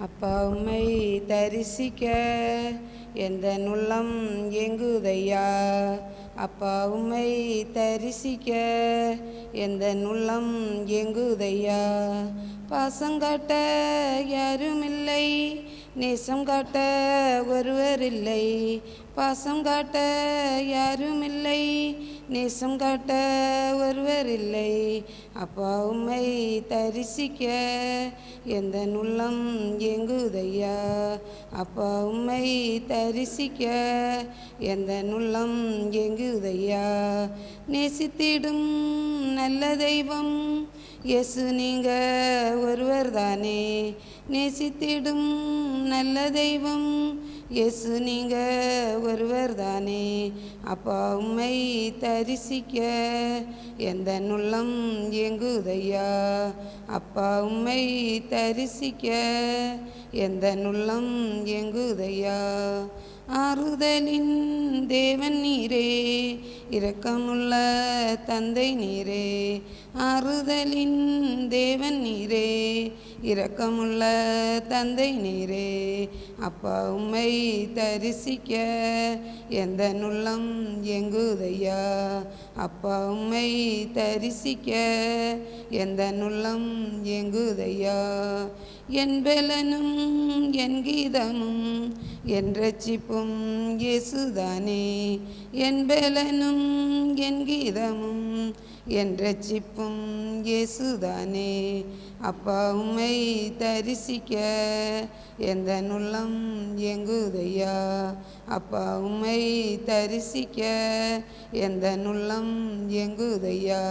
அப்பா உம்மை தரிசிக்க எந்த உள்ளம் எங்குதையா. அப்பா உம்மை தரிசிக்க எந்த உள்ளம் எங்குதையா. பாசங்காட்ட யாருமில்லை, நேசம் காட்ட ஒருவர் இல்லை. பாசம் காட்ட யாருமில்லை, நேசம் காட்ட ஒருவர் இல்லை. அப்பா உம்மை தரிசிக்க எந்த உள்ளம் எங்குதையா. அப்பா உம்மை தரிசிக்க எந்த உள்ளம் எங்குதையா. நேசித்திடும் நல்ல தெய்வம் இயேசு நீங்க ஒருவர் தானே. நேசித்திடும் நல்ல தெய்வம் இயேசு நீங்க ஒருவர் தானே. அப்பா உம்மை தரிசிக்க எந்த உள்ளம் எங்குதையா. அப்பா உம்மை தரிசிக்க எந்த உள்ளம் எங்குதையா. ஆறுதலின் தேவன் நீரே, இரக்கமுள்ள தந்தை நீரே. ஆறுதலின் தேவன் நீரே, இரக்கமுள்ள தந்தை நீரே. அப்பா உம்மை தரிசிக்க எந்த உள்ளம் எங்குதையா. அப்பா உம்மை தரிசிக்க எந்த உள்ளம் எங்குதையா. என் பெலனும் என் கீதமும் என் இரட்சிப்பும் இயேசுதானே. என் பெலனும் என் கீதமும் என் இரட்சிப்பும் இயேசுதானே. அப்பா உம்மை தரிசிக்க எந்த உள்ளம் எங்குதையா. அப்பா உம்மை தரிசிக்க எந்த உள்ளம் எங்குதையா.